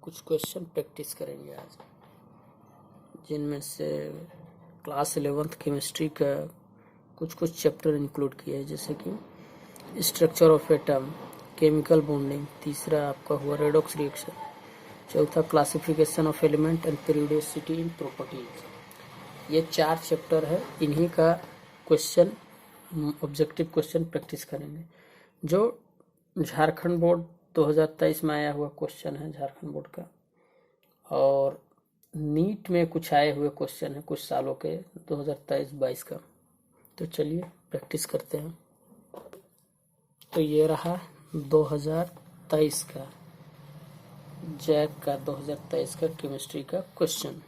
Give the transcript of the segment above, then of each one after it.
कुछ question practice करेंगे आज, जिनमें से क्लास 11th केमिस्ट्री का कुछ चैप्टर इंक्लूड किया है, जैसे कि structure of atom, chemical bonding, तीसरा आपका हुआ रेडॉक्स रिएक्शन, चौथा classification of element and periodicity in properties. ये 4 चैप्टर है, इन्हीं का क्वेश्चन ऑब्जेक्टिव क्वेश्चन प्रैक्टिस करेंगे, जो झारखंड बोर्ड 2023 में आया हुआ क्वेश्चन है झारखंड बोर्ड का, और नीट में कुछ आए हुए क्वेश्चन है कुछ सालों के 2023-22 का। तो चलिए प्रैक्टिस करते हैं। तो ये रहा 2023 का जैक का 2023 का केमिस्ट्री का क्वेश्चन।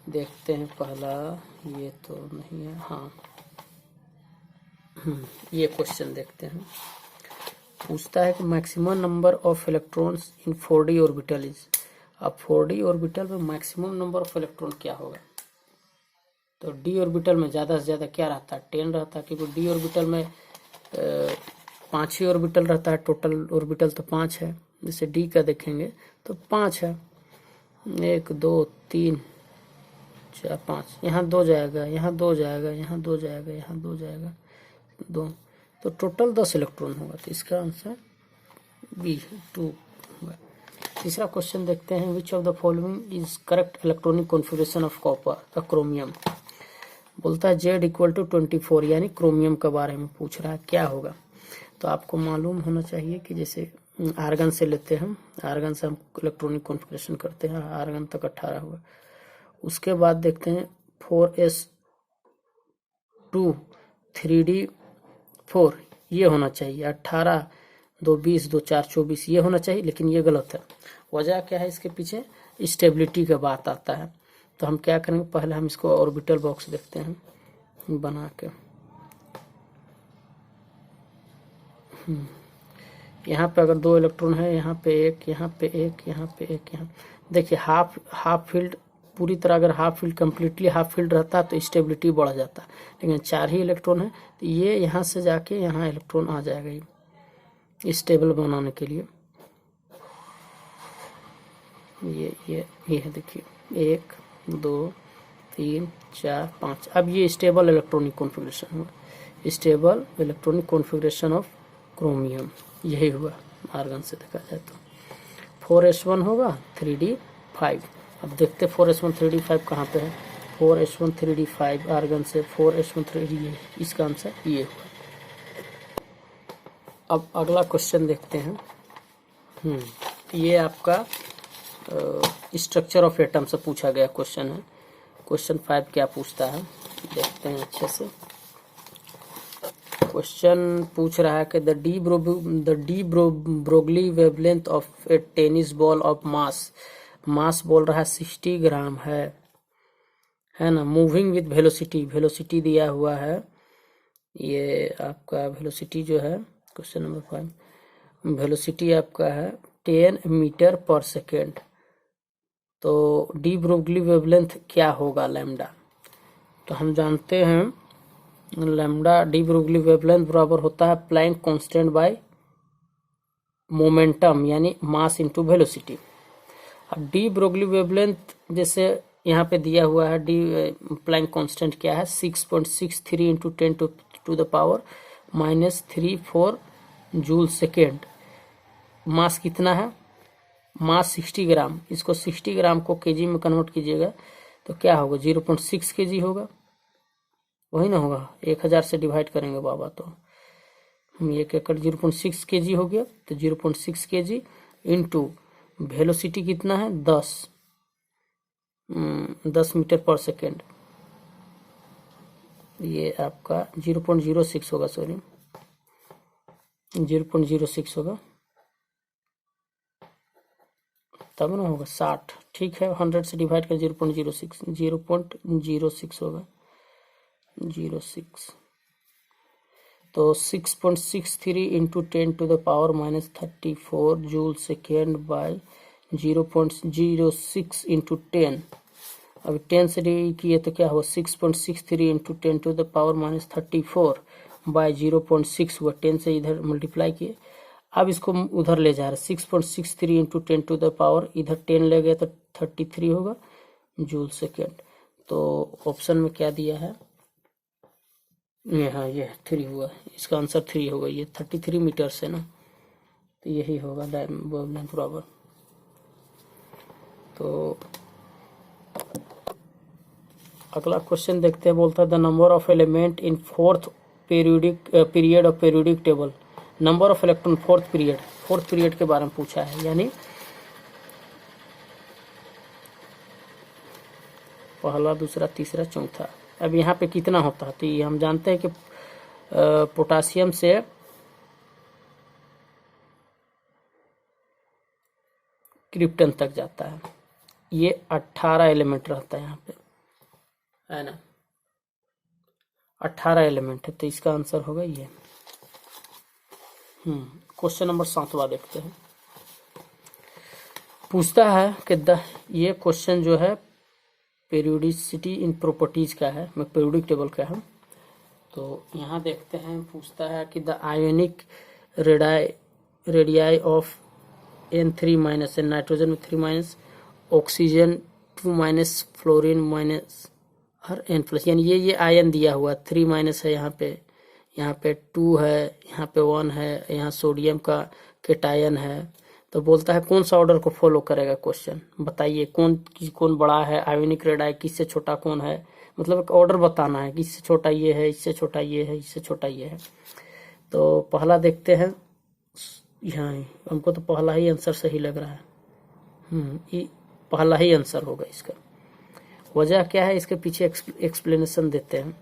देखते हैं पहला, ये तो नहीं है, हाँ ये क्वेश्चन देखते हैं। पूछता है कि maximum number of electrons in 4d orbital is. अब 4d ऑर्बिटल में मैक्सिमम नंबर ऑफ इलेक्ट्रॉन क्या होगा? तो d ऑर्बिटल में ज़्यादा से ज़्यादा क्या रहता है? 10 रहता है, क्योंकि d ऑर्बिटल में 5 ही ऑर्बिटल रहता है, टोटल ऑर्बिटल तो 5 है। जैसे d का देखेंगे तो 5 है, 1 2 3 4 5, यहाँ 2 जाएगा, यहाँ 2 जाएगा, यहाँ 2 जाएगा, यहाँ 2 जाएगा, 2, तो टोटल 10 इलेक्ट्रॉन होगा। तो इसका आंसर बी 2 होगा। तीसरा क्वेश्चन देखते हैं, which of the following is correct electronic configuration of copper chromium. बोलता है Z = 24, यानी क्रोमियम के बारे में पूछ रहा है, क्या होगा? तो आपको मालूम होना चाहिए कि जैसे आर्गन से लेते हैं, आर्गन से हम इलेक्ट्रॉनिक कॉन्फ़िगरेशन करते हैं, आर्गन तक 18 हुआ। उसके बाद देखते हैं 4s2 3d4, ये होना चाहिए। 18 2 20 2 4 24, ये होना चाहिए, लेकिन ये गलत है। वजह क्या है इसके पीछे? स्टेबिलिटी का बात आता है। तो हम क्या करेंगे, पहले हम इसको ऑर्बिटल बॉक्स देखते हैं बना के। यहाँ पे अगर 2 इलेक्ट्रॉन है, यहाँ पे 1, यहाँ पे 1, यहाँ पे 1, यहाँ देखिए हाफ फील्ड, पूरी तरह अगर half field completely half field रहता तो स्टेबिलिटी बढ़ जाता, लेकिन 4 ही इलेक्ट्रॉन है, तो ये यहाँ से जाके यहाँ इलेक्ट्रॉन आ जाएगा ये स्टेबल बनाने के लिए। ये है, देखिए 1 2 3 4 5। अब ये स्टेबल इलेक्ट्रॉनिक कॉन्फ़िगरेशन हुआ, stable electronic configuration of chromium, यही हुआ आर्गन से देखा जाए तो। 4s1 होगा 3d5। अब देखते 4s1 3d5 कहाँ पे है? 4s1 3d5 आर्गन से 4s1 3d, इसका आंसर ये हुआ। अब अगला क्वेश्चन देखते हैं। ये आपका स्ट्रक्चर ऑफ एटम से पूछा गया क्वेश्चन है। क्वेश्चन 5 क्या पूछता है, देखते हैं अच्छे से। क्वेश्चन पूछ रहा है कि the de Broglie wavelength of A tennis ball of mass बोल रहा है 60 ग्राम है ना। मूविंग विद वेलोसिटी दिया हुआ है। ये आपका वेलोसिटी जो है, क्वेश्चन नंबर 5, वेलोसिटी आपका है 10 मीटर पर सेकेंड। तो डी ब्रोगली वेवलेंथ क्या होगा? लैम्डा। तो हम जानते हैं लैम्डा डी ब्रोगली वेवलेंथ बराबर होता है प्लैंक कांस्टेंट बाय मोमेंटम, यानी मास इनटू वेलोसिटी। अब डी ब्रोगली वेवलेंथ जैसे यहाँ पे दिया हुआ है, डी प्लैंक कांस्टेंट क्या है? 6.63 × 10⁻³ जूल सेकेंड। मास कितना है? मास 60 ग्राम। इसको 60 ग्राम को केजी में कन्वर्ट कीजिएगा तो क्या होगा? 0.6 kg होगा, वही ना होगा। 1000 से डिवाइड करेंगे बाबा तो 1 एकड़ 0.6 kg हो गया। तो 0.6 kg इंटू वेलोसिटी कितना है? 10 मीटर पर सेकेंड। ये आपका 0.06 होगा, सॉरी 0.06 होगा, तब ना होगा 60। ठीक है, 100 से डिवाइड कर 0.06 होगा, 06। तो 6.63 × 10⁻³ जूल सेकेंड बाय 0.06 × 10। अब 10 से डिवाइड किए तो क्या हुआ? 6.63 × 10⁻³ बाय 0.6 हुआ, 10 से इधर मल्टीप्लाई किए। अब इसको उधर ले जा रहे 6.63 इंटू 10⁻, इधर 10 ले गए तो 33 होगा जूल सेकेंड। तो ऑप्शन में क्या दिया है, ये हाँ ये 3 हुआ, इसका आंसर 3 होगा। ये 33 मीटर से ना, तो यही होगा वेवलेंथ बराबर। तो अगला क्वेश्चन देखते हैं, बोलता है the number of element in fourth period of periodic table, number of electron fourth period के बारे में पूछा है, यानी पहला दूसरा तीसरा चौथा। अब यहाँ पे कितना होता है, तो ये हम जानते हैं कि पोटासियम से क्रिप्टन तक जाता है, ये 18 एलिमेंट रहता है यहाँ पे, है ना, 18 एलिमेंट है, तो इसका आंसर होगा ये। क्वेश्चन नंबर 7वां देखते हैं। पूछता है कि ये क्वेश्चन जो है पेरियोडिसिटी इन प्रॉपर्टीज का है, मैं पीरियोडिक टेबल का है। तो यहाँ देखते हैं, पूछता है कि the ionic radii of N3 minus, nitrogen में 3 minus, oxygen 2 minus, fluorine minus और N+, यानी ये आयन दिया हुआ 3 माइनस है, यहाँ पे 2 है, यहाँ पे 1 है, यहाँ सोडियम का केटायन है। तो बोलता है कौन सा ऑर्डर को फॉलो करेगा क्वेश्चन, बताइए कौन बड़ा है, आयोनिक रेडाई किससे छोटा कौन है, मतलब एक ऑर्डर बताना है कि इससे छोटा ये है, इससे छोटा ये है, इससे छोटा ये है। तो पहला देखते हैं, यहाँ हमको तो पहला ही आंसर सही लग रहा है। ये पहला ही आंसर होगा इसका। वजह क्या है, इसके पीछे एक्सप्लेनेशन देते हैं।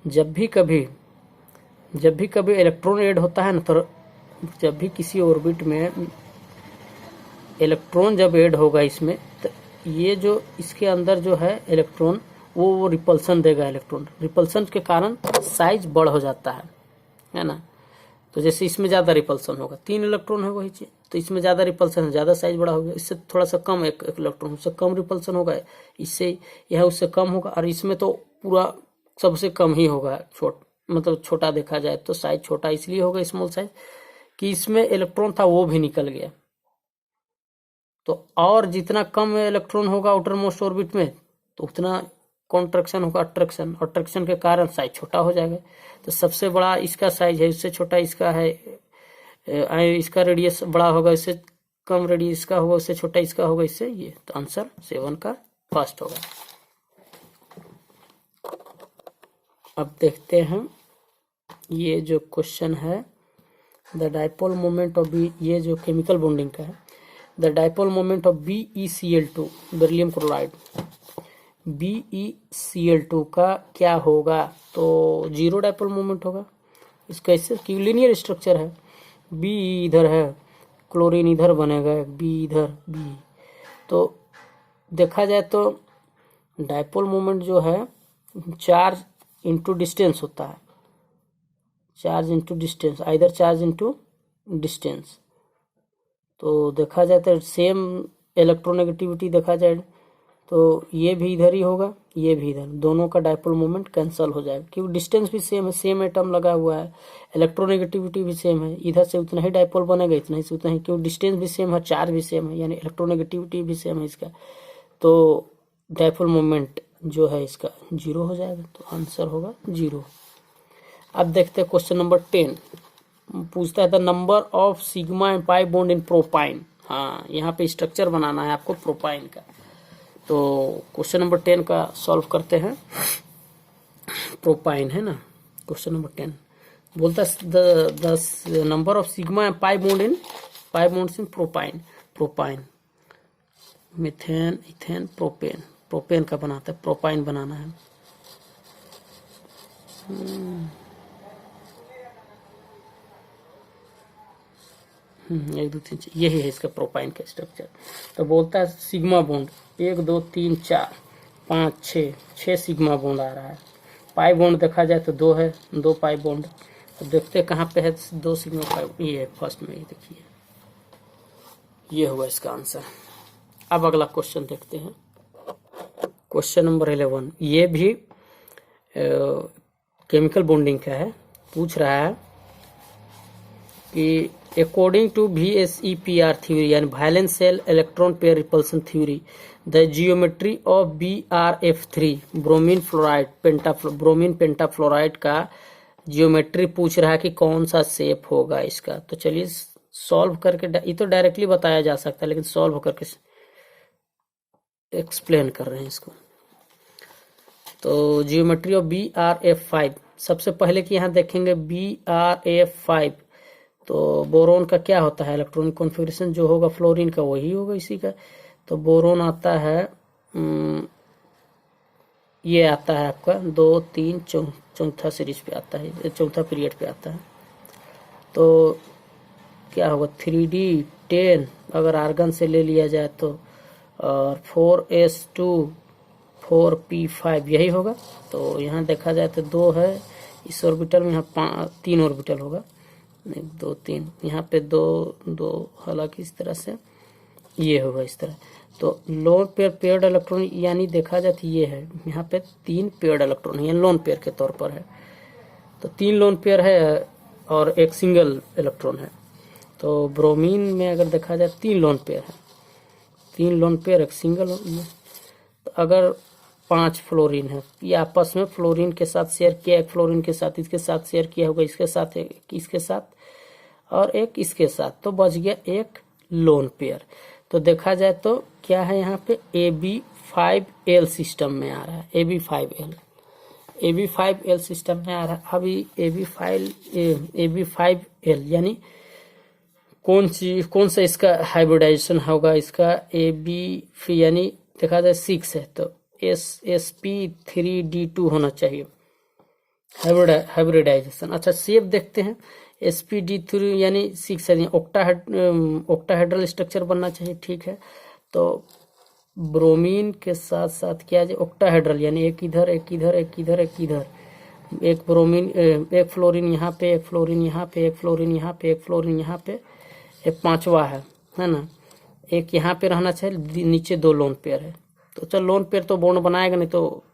जब भी कभी इलेक्ट्रॉन ऐड होता है ना, तो जब भी किसी ऑर्बिट में इलेक्ट्रॉन जब ऐड होगा इसमें, तो ये जो इसके अंदर जो है इलेक्ट्रॉन वो रिपल्सन देगा। इलेक्ट्रॉन रिपल्सन के कारण साइज बड़ हो जाता है ना। तो जैसे इसमें ज़्यादा रिपल्सन होगा, 3 इलेक्ट्रॉन है वही चीज़, तो इसमें ज़्यादा रिपल्सन है, ज़्यादा साइज बड़ा होगा। इससे थोड़ा सा कम एक इलेक्ट्रॉन, उससे कम रिपल्सन होगा, इससे यह उससे कम होगा, और इसमें तो पूरा सबसे कम ही होगा, मतलब छोटा देखा जाए तो साइज छोटा इसलिए होगा, स्मॉल साइज, कि इसमें इलेक्ट्रॉन था वो भी निकल गया। तो और जितना कम इलेक्ट्रॉन होगा आउटर मोस्ट ऑर्बिट में, तो उतना कॉन्ट्रैक्शन होगा, अट्रैक्शन के कारण साइज छोटा हो जाएगा। तो सबसे बड़ा इसका साइज है, इससे छोटा इसका है, इसका रेडियस बड़ा होगा, इससे कम रेडियस इसका होगा, उससे छोटा इसका होगा, इससे ये। तो आंसर 7 का फर्स्ट होगा। अब देखते हैं ये जो क्वेश्चन है, the dipole moment of B, ये जो केमिकल बॉन्डिंग का है, the dipole moment of BeCl2 beryllium chloride, BeCl2 का क्या होगा, तो 0 डाइपोल मोमेंट होगा इसका, इससे कि लीनियर स्ट्रक्चर है, B इधर है, क्लोरीन इधर बनेगा, B इधर, B। तो देखा जाए तो डाइपोल मोमेंट जो है चार्ज इंटू डिस्टेंस होता है, charge into distance, either charge into distance. तो देखा जाए तो सेम इलेक्ट्रोनेगेटिविटी देखा जाए तो ये भी इधर ही होगा, ये भी इधर, दोनों का डाइपोल मोमेंट कैंसिल हो जाएगा, क्योंकि डिस्टेंस भी सेम है, सेम एटम लगा हुआ है, इलेक्ट्रोनेगेटिविटी भी सेम है, इधर से उतना ही डाइपोल बनेगा, इतना ही से उतना ही, क्योंकि डिस्टेंस भी सेम है, चार्ज भी सेम है, यानी इलेक्ट्रोनेगेटिविटी भी सेम है इसका। तो डाइपोल मोमेंट जो है इसका 0 हो जाएगा, तो आंसर होगा 0। अब देखते हैं क्वेश्चन नंबर 10, पूछता है the number of sigma and pi bond in propyne. हाँ, यहाँ पे स्ट्रक्चर बनाना है आपको प्रोपाइन का। तो क्वेश्चन नंबर 10 का सॉल्व करते हैं। प्रोपाइन है ना, क्वेश्चन नंबर 10 बोलता है the number of sigma and pi bonds in propyne, methane, ethane, propane का बनाता है, प्रोपाइन बनाना है। 1 2 3 4, यही है इसका प्रोपाइन का स्ट्रक्चर। तो बोलता है सिग्मा बॉन्ड 1 2 3 4 5 6 सिग्मा बॉन्ड आ रहा है। पाई बॉन्ड देखा जाए तो 2 है, 2 पाई बॉन्ड। तो देखते हैं कहाँ पे है 2 सिग्मा पाई, ये है फर्स्ट में, ये देखिए, ये हुआ इसका आंसर। अब अगला क्वेश्चन देखते हैं, क्वेश्चन नंबर 11, ये भी केमिकल बॉन्डिंग का है। पूछ रहा है कि अकॉर्डिंग टू VSEPR थ्योरी यानी valence shell electron pair repulsion theory, the geometry of BrF3 bromine fluoride bromine pentafluoride का जियोमेट्री पूछ रहा है कि कौन सा शेप होगा इसका। तो चलिए सॉल्व करके, ये तो डायरेक्टली बताया जा सकता है लेकिन सॉल्व करके एक्सप्लेन कर रहे हैं इसको। तो जियोमेट्री ऑफ BrF5, सबसे पहले कि यहाँ देखेंगे BrF5, तो बोरोन का क्या होता है, इलेक्ट्रॉनिक कॉन्फ़िगरेशन जो होगा फ्लोरीन का वही होगा इसी का। तो बोरोन आता है ये आता है आपका 2, 3, चौथा सीरीज पे आता है, चौथा पीरियड पे आता है। तो क्या होगा 3D10 अगर आर्गन से ले लिया जाए तो, और 4s2 4p5 यही होगा। तो यहाँ देखा जाए तो 2 है इस ऑर्बिटल में, यहाँ 3 ऑर्बिटल होगा, 1 2 3, यहाँ पे 2 2, हालांकि इस तरह से ये होगा इस तरह। तो लोन पेयर पेयर्ड इलेक्ट्रॉन यानी देखा जाए तो ये है, यहाँ पे 3 पेयर्ड इलेक्ट्रॉन है, लोन पेयर के तौर पर है। तो 3 लोन पेयर है और 1 सिंगल इलेक्ट्रॉन है। तो ब्रोमीन में अगर देखा जाए 3 लोन पेयर है, 3 लोन पेयर 1 सिंगल। तो अगर 5 फ्लोरीन है, ये आपस में फ्लोरीन के साथ शेयर किया, 1 फ्लोरीन के साथ इसके साथ शेयर किया होगा, इसके साथ एक इसके साथ और 1 इसके साथ, तो बच गया 1 लोन पेयर। तो देखा जाए तो क्या है यहाँ पे AB5L सिस्टम में आ रहा है, AB5L सिस्टम में आ रहा है। अभी AB5L यानी कौन सा इसका हाइब्रिडाइजेशन होगा, इसका AB यानी देखा जाए 6 है तो sp3d2 होना चाहिए हाइब्रिडाइजेशन। अच्छा शेप देखते हैं, sp3d यानी 6 है, ऑक्टाहेड्रल स्ट्रक्चर बनना चाहिए, ठीक है। तो ब्रोमीन के साथ साथ क्या है ऑक्टाहेड्रल यानी एक इधर एक इधर एक इधर एक इधर, एक ब्रोमीन एक फ्लोरीन यहाँ पे, एक फ्लोरीन यहाँ पे, एक फ्लोरीन यहाँ पे, एक फ्लोरीन यहाँ पे, एक 5वां है ना, एक यहाँ पे रहना चाहिए, नीचे 2 लोन पेयर है। तो चल लोन पेयर तो बॉन्ड बनाएगा नहीं तो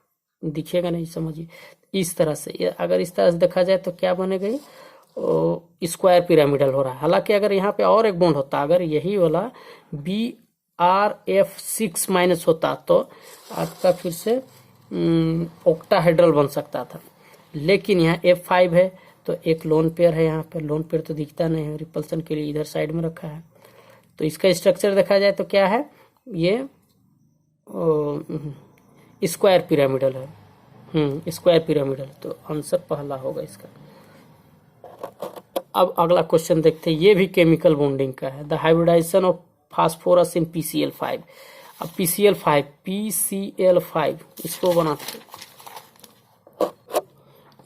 दिखेगा नहीं, समझिए इस तरह से। अगर इस तरह से देखा जाए तो क्या बनेगा, स्क्वायर पिरामिडल हो रहा है। हालांकि अगर यहाँ पे और एक बॉन्ड होता, अगर यही वाला BrF6 माइनस होता तो आपका फिर से ऑक्टाहेड्रल बन सकता था, लेकिन यहाँ F5 है तो एक लोन पेयर है, यहाँ पे लोन पेयर तो दिखता नहीं है, रिपल्सन के लिए इधर साइड में रखा है। तो इसका स्ट्रक्चर देखा जाए तो क्या है, ये स्क्वायर पिरामिडल है, स्क्वायर पिरामिडल। तो आंसर पहला होगा इसका। अब अगला क्वेश्चन देखते हैं, ये भी केमिकल बॉन्डिंग का है। The hybridisation of phosphorus in PCl5। अब PCl5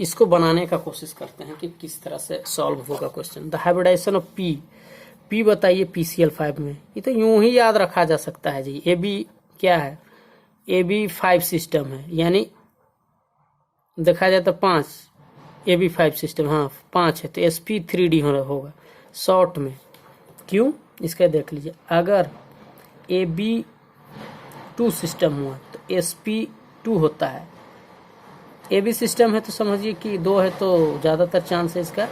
इसको बनाने का कोशिश करते हैं कि किस तरह से सॉल्व होगा question. The hybridisation of P बताइए PCl5 में, ये तो यूं ही याद रखा जा सकता है जी। AB क्या है, AB5 सिस्टम है, यानी देखा जाए तो 5 AB5 सिस्टम, हाँ 5 है तो sp3d होगा शॉर्ट में। क्यों, इसका देख लीजिए, अगर AB2 सिस्टम हुआ तो sp2 होता है, AB सिस्टम है तो समझिए कि 2 है तो ज़्यादातर चांस है इसका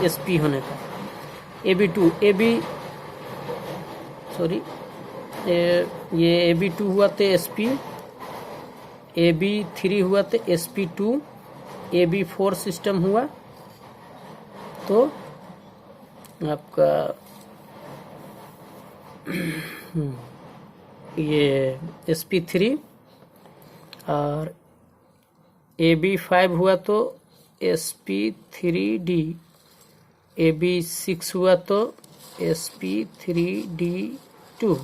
sp होने का। ये AB2 हुआ तो sp, AB3 हुआ तो sp2, AB4 सिस्टम हुआ तो आपका ये sp3, और AB5 हुआ तो sp3d, AB6 हुआ तो sp3d2। तो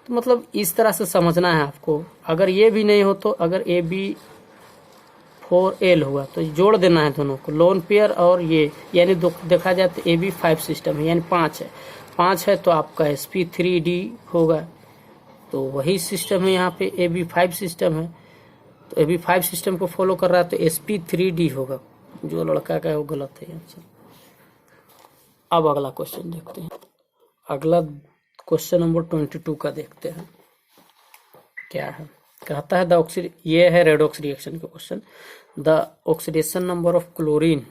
मतलब इस तरह से समझना है आपको। अगर ये भी नहीं हो तो अगर AB4L हुआ तो जोड़ देना है दोनों को, लोन पेयर और ये, यानी देखा जाए तो AB5 सिस्टम है यानी 5 है, 5 है तो आपका sp3d होगा। तो वही सिस्टम है यहाँ पे AB5 सिस्टम है, तो AB5 सिस्टम को फॉलो कर रहा है तो sp3d होगा। जो लड़का का है वो गलत है यहाँ से। अब अगला क्वेश्चन देखते हैं, अगला क्वेश्चन नंबर 22 का देखते हैं क्या है। कहता है ये है रेडॉक्स रिएक्शन का question. The oxidation number of chlorine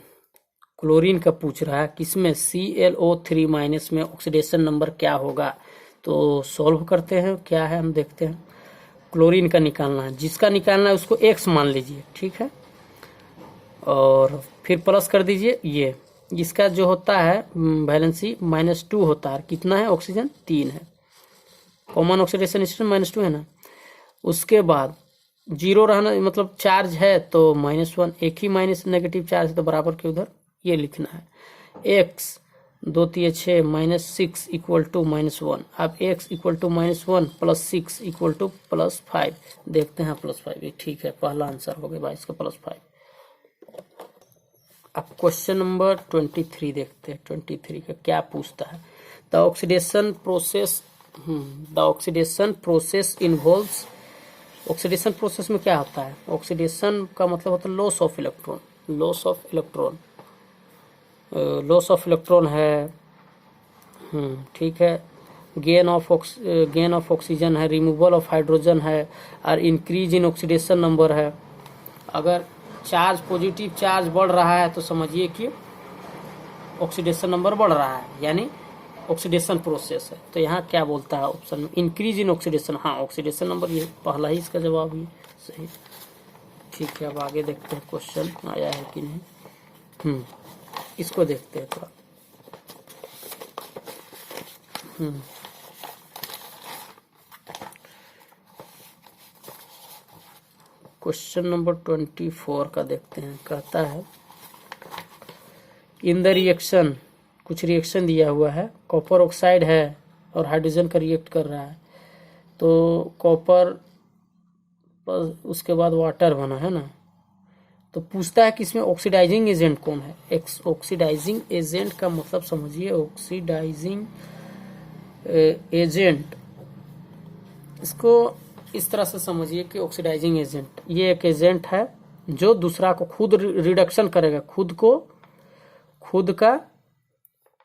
chlorine का पूछ रहा है, किसमें ClO3 माइनस में ऑक्सीडेशन नंबर क्या होगा। तो सॉल्व करते हैं, क्या है हम देखते हैं। क्लोरीन का निकालना है, जिसका निकालना है उसको X मान लीजिए, ठीक है, और फिर प्लस कर दीजिए ये, इसका जो होता है वैलेंसी -2 होता है। कितना है ऑक्सीजन, 3 है, कॉमन ऑक्सीडेशन स्टेट -2 है ना। उसके बाद जीरो रहना मतलब चार्ज है तो -1, एक ही माइनस नेगेटिव चार्ज है तो बराबर के उधर ये लिखना है। x 2 3 6 -6 equal to -1। अब x equal to -1 plus 6 equal to +5। देखते हैं +5, ये ठीक है, पहला आंसर हो गया भाई इसका +5। अब क्वेश्चन नंबर 23 देखते हैं। 23 का क्या पूछता है। The oxidation process involves. Oxidation process में क्या होता है, ऑक्सीडेशन का मतलब होता है loss of electron. Loss of electron है, ठीक है, गेन ऑफ ऑक्सीजन है, रिमूवल ऑफ हाइड्रोजन है, और इंक्रीज इन ऑक्सीडेशन नंबर है। अगर चार्ज पॉजिटिव चार्ज बढ़ रहा है तो समझिए कि ऑक्सीडेशन नंबर बढ़ रहा है, यानी ऑक्सीडेशन प्रोसेस है। तो यहाँ क्या बोलता है ऑप्शन में, इंक्रीज इन ऑक्सीडेशन। हाँ, ऑक्सीडेशन नंबर, ये पहला ही इसका जवाब ही सही। ठीक है, अब आगे देखते हैं क्वेश्चन आया है कि नहीं। इसको देखते हैं थोड़ा। क्वेश्चन नंबर 24 का देखते हैं। कहता है इन द रिएक्शन, कुछ रिएक्शन दिया हुआ है, कॉपर ऑक्साइड है और हाइड्रोजन का रिएक्ट कर रहा है। तो कॉपर उसके बाद वाटर बना है ना। तो पूछता है कि इसमें ऑक्सीडाइजिंग एजेंट कौन है। ऑक्सीडाइजिंग एजेंट का मतलब समझिए, ऑक्सीडाइजिंग एजेंट, इसको इस तरह से समझिए कि ऑक्सीडाइजिंग एजेंट ये एक एजेंट है जो दूसरा को खुद रिडक्शन करेगा, खुद का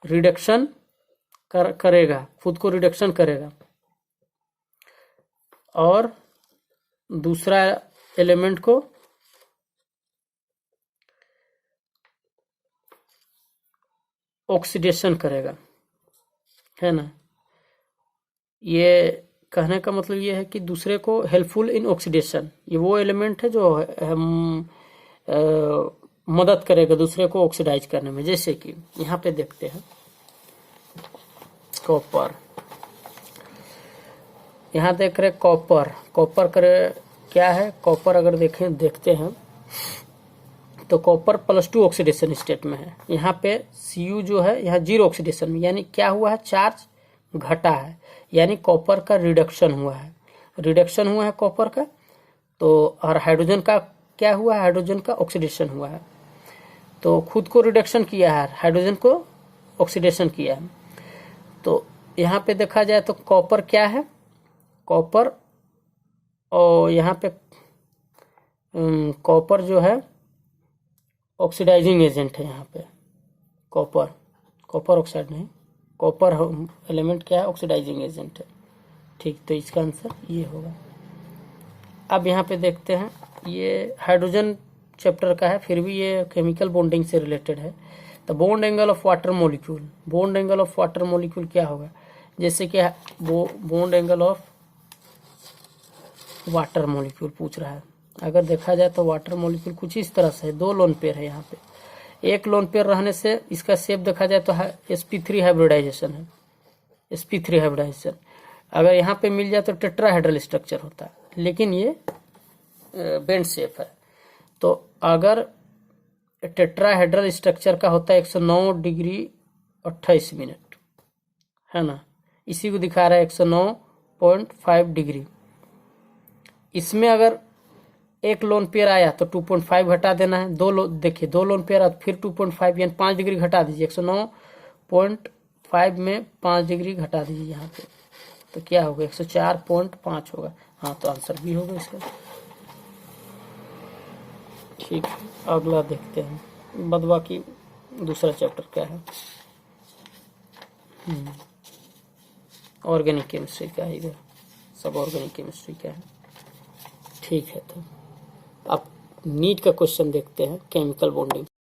रिडक्शन करेगा, खुद को रिडक्शन करेगा, और दूसरा एलिमेंट को ऑक्सीडेशन करेगा, है ना। ये कहने का मतलब ये है कि दूसरे को हेल्पफुल इन ऑक्सीडेशन, ये वो एलिमेंट है जो मदद करेगा दूसरे को ऑक्सीडाइज करने में। जैसे कि यहाँ पे देखते हैं कॉपर, यहाँ देख रहे कॉपर करे क्या है। कॉपर अगर देखते हैं तो कॉपर +2 ऑक्सीडेशन स्टेट में है। यहाँ पे Cu जो है यहाँ 0 ऑक्सीडेशन में, यानी क्या हुआ है, चार्ज घटा है, यानी कॉपर का रिडक्शन हुआ है कॉपर का। तो और हाइड्रोजन का क्या हुआ है, हाइड्रोजन का ऑक्सीडेशन हुआ है। तो खुद को रिडक्शन किया है, हाइड्रोजन को ऑक्सीडेशन किया है। तो यहाँ पे देखा जाए तो कॉपर क्या है, कॉपर, और यहाँ पे कॉपर जो है ऑक्सीडाइजिंग एजेंट है। यहाँ पे कॉपर ऑक्साइड नहीं, कॉपर एलिमेंट क्या है, ऑक्सीडाइजिंग एजेंट है। ठीक, तो इसका आंसर ये होगा। अब यहाँ पे देखते हैं, ये हाइड्रोजन चैप्टर का है, फिर भी ये केमिकल बॉन्डिंग से रिलेटेड है। तो bond angle of water molecule क्या होगा, जैसे कि bond angle of water molecule पूछ रहा है। अगर देखा जाए तो वाटर मॉलिक्यूल कुछ इस तरह से है, 2 लोन पेयर है। यहाँ पे 1 लोन पेयर रहने से इसका शेप देखा जाए तो sp3 हाइब्रिडाइजेशन है, sp3 हाइब्रिडाइजेशन। अगर यहाँ पे मिल जाए तो टेट्राहेड्रल स्ट्रक्चर होता है, लेकिन ये बेंड शेप है। तो अगर टेट्राहेड्रल स्ट्रक्चर का होता है 109 डिग्री 28 मिनट, है ना, इसी को दिखा रहा है 109.5 डिग्री। इसमें अगर 1 लोन पेयर आया तो 2.5 घटा देना है। दो लोन पेयर आया फिर 2.5, यानी 5 डिग्री घटा दीजिए। 109.5 में 5 डिग्री घटा दीजिए यहाँ पे, तो क्या होगा, 104.5 होगा। हाँ, तो आंसर भी होगा इसका। ठीक, अगला देखते हैं, बाद बाकी दूसरा चैप्टर क्या है, ऑर्गेनिक केमिस्ट्री का है, इधर सब ऑर्गेनिक केमिस्ट्री का है। ठीक है, तो अब नीट का क्वेश्चन देखते हैं, केमिकल बॉन्डिंग।